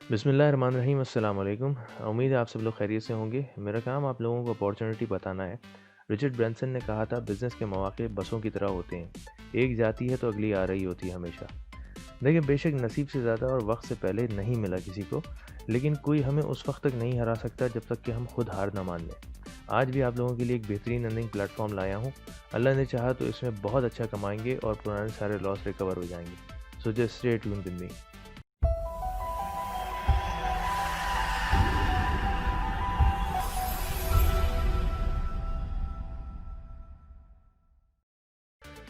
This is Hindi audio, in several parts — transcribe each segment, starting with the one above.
बिस्मिल्लाहिर्रहमानिर्रहीम अस्सलाम वालेकुम। उम्मीद है आप सब लोग खैरियत से होंगे। मेरा काम आप लोगों को अपॉर्चुनिटी बताना है। रिचर्ड ब्रैंसन ने कहा था बिज़नेस के मौके बसों की तरह होते हैं, एक जाती है तो अगली आ रही होती है हमेशा। देखिए, बेशक नसीब से ज़्यादा और वक्त से पहले नहीं मिला किसी को, लेकिन कोई हमें उस वक्त तक नहीं हरा सकता जब तक कि हम खुद हार ना मान लें। आज भी आप लोगों के लिए एक बेहतरीन अर्निंग प्लेटफॉर्म लाया हूँ। अल्लाह ने चाहा तो इसमें बहुत अच्छा कमाएंगे और पुराने सारे लॉस रिकवर हो जाएंगे। So just stay tuned with me.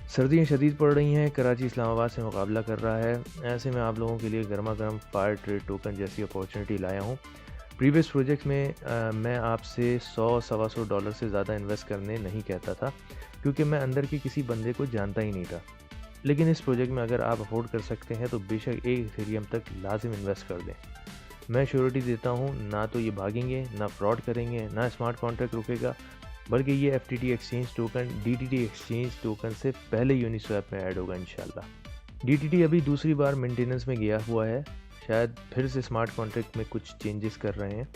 सर्दियाँ शदीद पड़ रही हैं, कराची इस्लामाबाद से मुकाबला कर रहा है। ऐसे में आप लोगों के लिए गर्मा गर्म फायर ट्रेड टोकन जैसी अपॉर्चुनिटी लाया हूँ। प्रीवियस प्रोजेक्ट में मैं आपसे 100 सवा 100 डॉलर से ज़्यादा इन्वेस्ट करने नहीं कहता था, क्योंकि मैं अंदर के किसी बंदे को जानता ही नहीं था। लेकिन इस प्रोजेक्ट में अगर आप अफोर्ड कर सकते हैं तो बेशक एक इथेरियम तक लाजिम इन्वेस्ट कर दें। मैं श्योरिटी देता हूँ, ना तो ये भागेंगे, ना फ्रॉड करेंगे, ना स्मार्ट कॉन्ट्रैक्ट रुकेगा, बल्कि ये FTT exchange token DTT exchange token से पहले यूनिस्वैप में ऐड होगा इंशाल्लाह। डीटीटी अभी दूसरी बार मेंटेनेंस में गया हुआ है, शायद फिर से स्मार्ट कॉन्ट्रैक्ट में कुछ चेंजेस कर रहे हैं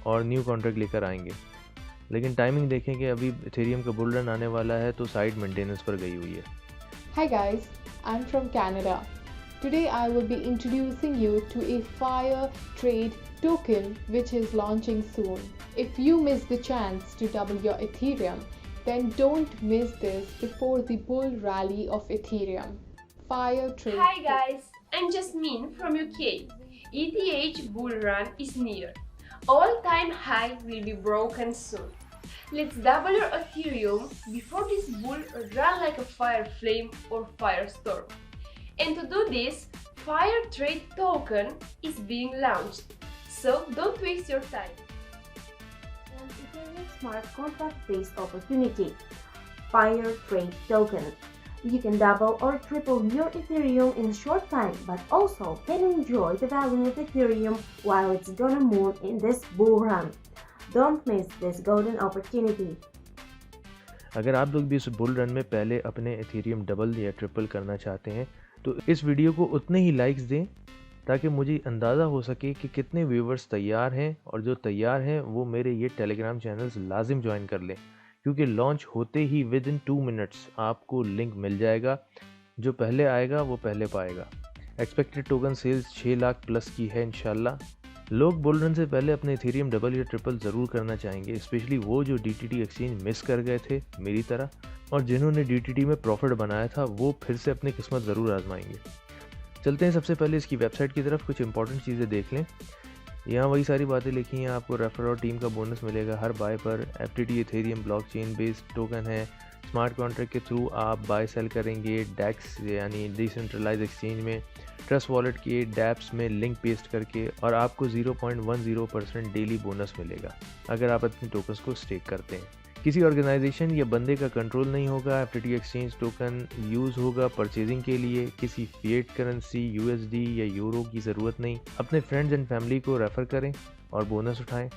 और न्यू कॉन्ट्रैक्ट लेकर आएंगे। लेकिन टाइमिंग देखें कि अभी इथेरियम का बुल रन आने वाला है तो साइट मेंटेनेंस पर गई हुई है। Hi guys, I'm from Canada. Today I will be introducing you to a Fire Trade Token which is launching soon. If you miss the chance to double your Ethereum, then don't miss this before the bull rally of Ethereum. Fire Trade. Hi guys, I'm Jasmine from UK. ETH bull run is near. All-time high will be broken soon. Let's double your Ethereum before this bull run like a fire flame or firestorm. And to do this, Fire Trade Token is being launched. So don't waste your time. An Ethereum smart contract-based opportunity. Fire Trade Token. You can double or triple your Ethereum in a short time, but also can enjoy the value of Ethereum while it's gonna move in this bull run. Don't miss this golden opportunity. अगर आप लोग भी इस बुल रन में पहले अपने एथेरियम डबल या ट्रिपल करना चाहते हैं तो इस वीडियो को उतने ही लाइक्स दें ताकि मुझे अंदाज़ा हो सके कि कितने व्यूवर्स तैयार हैं, और जो तैयार हैं वो मेरे ये टेलीग्राम चैनल्स लाजिम ज्वाइन कर लें, क्योंकि लॉन्च होते ही विद इन 2 मिनट्स आपको लिंक मिल जाएगा। जो पहले आएगा वो पहले पाएगा। Expected token sales 6 lakh plus की है इंशाल्लाह। लोग बुल रन से पहले अपने इथेरियम डबल या ट्रिपल ज़रूर करना चाहेंगे, स्पेशली वो जो डीटीटी एक्सचेंज मिस कर गए थे मेरी तरह, और जिन्होंने डीटीटी में प्रॉफिट बनाया था वो फिर से अपनी किस्मत ज़रूर आजमाएंगे। चलते हैं सबसे पहले इसकी वेबसाइट की तरफ। कुछ इंपॉर्टेंट चीज़ें देख लें। यहाँ वही सारी बातें लिखी हैं। आपको रेफर और टीम का बोनस मिलेगा हर बाय पर। FTT Ethereum blockchain based token है। स्मार्ट कॉन्ट्रैक्ट के थ्रू आप बाय सेल करेंगे डेक्स यानी डिसेंट्रलाइज एक्सचेंज में, ट्रस्ट वॉलेट के डैप्स में लिंक पेस्ट करके, और आपको 0.10% डेली बोनस मिलेगा अगर आप अपने टोकन्स को स्टेक करते हैं। किसी ऑर्गेनाइजेशन या बंदे का कंट्रोल नहीं होगा। एफटीटी एक्सचेंज टोकन यूज़ होगा परचेजिंग के लिए। किसी फिएट करेंसी यूएसडी या यूरो की ज़रूरत नहीं। अपने फ्रेंड्स एंड फैमिली को रेफ़र करें और बोनस उठाएं।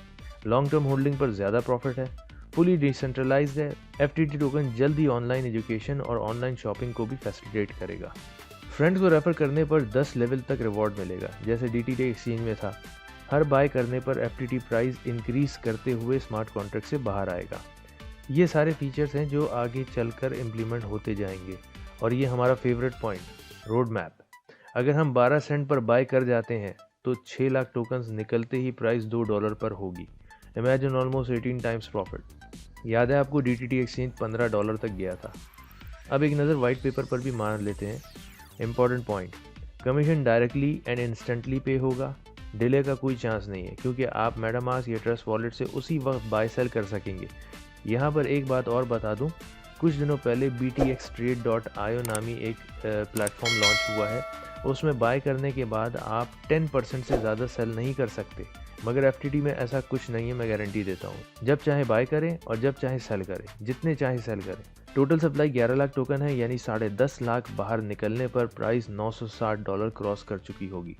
लॉन्ग टर्म होल्डिंग पर ज़्यादा प्रॉफिट है। फुली डिसेंट्रलाइज्ड है। एफटीटी टोकन जल्द ही ऑनलाइन एजुकेशन और ऑनलाइन शॉपिंग को भी फैसिलिटेट करेगा। फ्रेंड्स को रेफ़र करने पर 10 लेवल तक रिवॉर्ड मिलेगा, जैसे डीटीटी एक्सचेंज में था। हर बाय करने पर एफटीटी प्राइस इंक्रीज करते हुए स्मार्ट कॉन्ट्रैक्ट से बाहर आएगा। ये सारे फीचर्स हैं जो आगे चलकर इम्प्लीमेंट होते जाएंगे, और ये हमारा फेवरेट पॉइंट, रोड मैप। अगर हम 12 सेंट पर बाय कर जाते हैं तो 6 लाख टोकन्स निकलते ही प्राइस $2 पर होगी। Imagine almost 18 times profit. याद है आपको डीटीटी एक्सचेंज $15 तक गया था। अब एक नज़र वाइट पेपर पर भी मार लेते हैं। Important point, commission directly and instantly पे होगा। डिले का कोई चांस नहीं है, क्योंकि आप मेटामास्क या ट्रस्ट वॉलेट से उसी वक्त बाय सेल कर सकेंगे। यहाँ पर एक बात और बता दूँ, कुछ दिनों पहले btxtrade.io नामी एक प्लेटफॉर्म लॉन्च हुआ है। उसमें बाय करने के बाद आप 10% से ज़्यादा सेल नहीं कर सकते, मगर एफटीटी में ऐसा कुछ नहीं है, मैं गारंटी देता हूँ। जब चाहे बाय करें और जब चाहे सेल करें, जितने चाहे सेल करें। टोटल सप्लाई 11 लाख टोकन है, यानी 10.5 लाख बाहर निकलने पर प्राइस $960 क्रॉस कर चुकी होगी।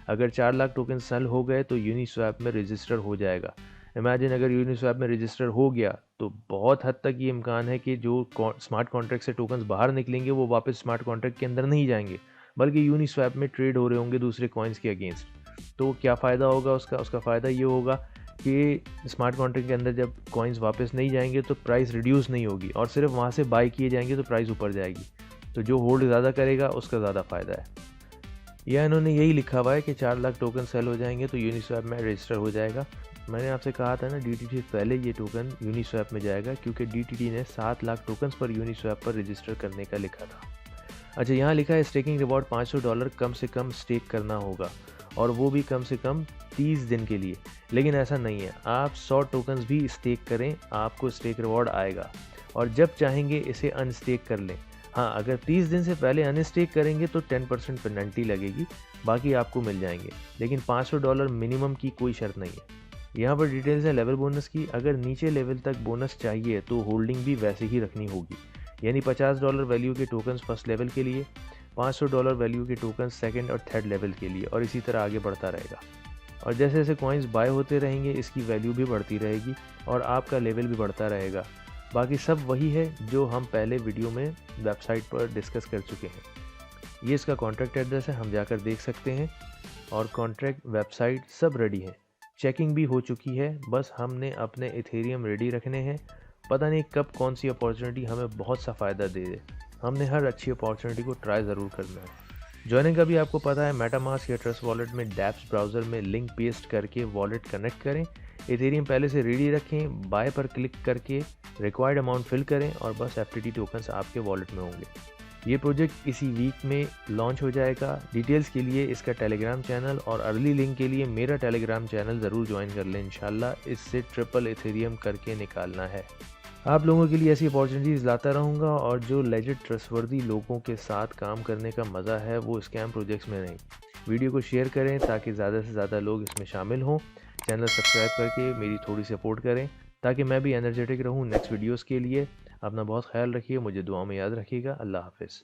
अगर 4 लाख टोकन सेल हो गए तो यूनिस्वैप में रजिस्टर हो जाएगा। इमेजिन अगर यूनिस्वैप में रजिस्टर हो गया तो बहुत हद तक ये इम्कान है कि जो स्मार्ट कॉन्ट्रैक्ट से टोकन्स बाहर निकलेंगे वो वापस स्मार्ट कॉन्ट्रैक्ट के अंदर नहीं जाएंगे, बल्कि यूनिस्वैप में ट्रेड हो रहे होंगे दूसरे कॉइन्स के अगेंस्ट। तो क्या फ़ायदा होगा उसका फ़ायदा ये होगा कि स्मार्ट कॉन्ट्रैक्ट के अंदर जब कॉइन्स वापस नहीं जाएंगे तो प्राइस रिड्यूस नहीं होगी और सिर्फ वहाँ से बाई किए जाएंगे तो प्राइस ऊपर जाएगी। तो जो होल्ड ज़्यादा करेगा उसका ज़्यादा फ़ायदा है। या इन्होंने यही लिखा हुआ है कि 4 लाख टोकन सेल हो जाएंगे तो यूनिस्वैप में रजिस्टर हो जाएगा। मैंने आपसे कहा था ना DTT से पहले ये टोकन यूनिस्वैप में जाएगा, क्योंकि DTT ने 7 लाख टोकन्स पर यूनिस्वैप पर रजिस्टर करने का लिखा था। अच्छा, यहाँ लिखा है स्टेकिंग रिवॉर्ड $500 कम से कम स्टेक करना होगा, और वो भी कम से कम 30 दिन के लिए। लेकिन ऐसा नहीं है, आप 100 टोकन्स भी स्टेक करें आपको स्टेक रिवॉर्ड आएगा, और जब चाहेंगे इसे अनस्टेक कर लें। हाँ, अगर 30 दिन से पहले अनस्टेक करेंगे तो 10% पेनल्टी लगेगी, बाकी आपको मिल जाएंगे। लेकिन $500 मिनिमम की कोई शर्त नहीं है। यहाँ पर डिटेल्स है लेवल बोनस की। अगर नीचे लेवल तक बोनस चाहिए तो होल्डिंग भी वैसे ही रखनी होगी, यानी $50 वैल्यू के टोकन्स फर्स्ट लेवल के लिए, $500 वैल्यू के टोकन्स सेकंड और थर्ड लेवल के लिए, और इसी तरह आगे बढ़ता रहेगा। और जैसे जैसे कॉइन्स बाय होते रहेंगे इसकी वैल्यू भी बढ़ती रहेगी और आपका लेवल भी बढ़ता रहेगा। बाकी सब वही है जो हम पहले वीडियो में वेबसाइट पर डिस्कस कर चुके हैं। ये इसका कॉन्ट्रैक्ट एड्रेस है, हम जाकर देख सकते हैं, और कॉन्ट्रैक्ट वेबसाइट सब रेडी है, चेकिंग भी हो चुकी है। बस हमने अपने इथेरियम रेडी रखने हैं। पता नहीं कब कौन सी अपॉर्चुनिटी हमें बहुत सा फ़ायदा दे दे। हमने हर अच्छी अपॉर्चुनिटी को ट्राई ज़रूर करना है। ज्वाइनिंग का भी आपको पता है, मेटामास्क या ट्रस्ट वॉलेट में डैप्स ब्राउज़र में लिंक पेस्ट करके वॉलेट कनेक्ट करें, इथेरियम पहले से रेडी रखें, बाय पर क्लिक करके रिक्वायर्ड अमाउंट फिल करें और बस FTT टोकन्स आपके वॉलेट में होंगे। ये प्रोजेक्ट इसी वीक में लॉन्च हो जाएगा। डिटेल्स के लिए इसका टेलीग्राम चैनल और अर्ली लिंक के लिए मेरा टेलीग्राम चैनल ज़रूर ज्वाइन कर लें। इंशाल्लाह इससे ट्रिपल इथेरियम करके निकालना है। आप लोगों के लिए ऐसी अपॉर्चुनिटीज़ लाता रहूँगा, और जो लेजिट ट्रस्टवर्दी लोगों के साथ काम करने का मज़ा है वो स्कैम प्रोजेक्ट्स में नहीं। वीडियो को शेयर करें ताकि ज़्यादा से ज़्यादा लोग इसमें शामिल हों। चैनल सब्सक्राइब करके मेरी थोड़ी सपोर्ट करें ताकि मैं भी एनर्जेटिक रहूँ नेक्स्ट वीडियोज़ के लिए। अपना बहुत ख्याल रखिए, मुझे दुआ में याद रखिएगा। अल्लाह हाफ़िज़।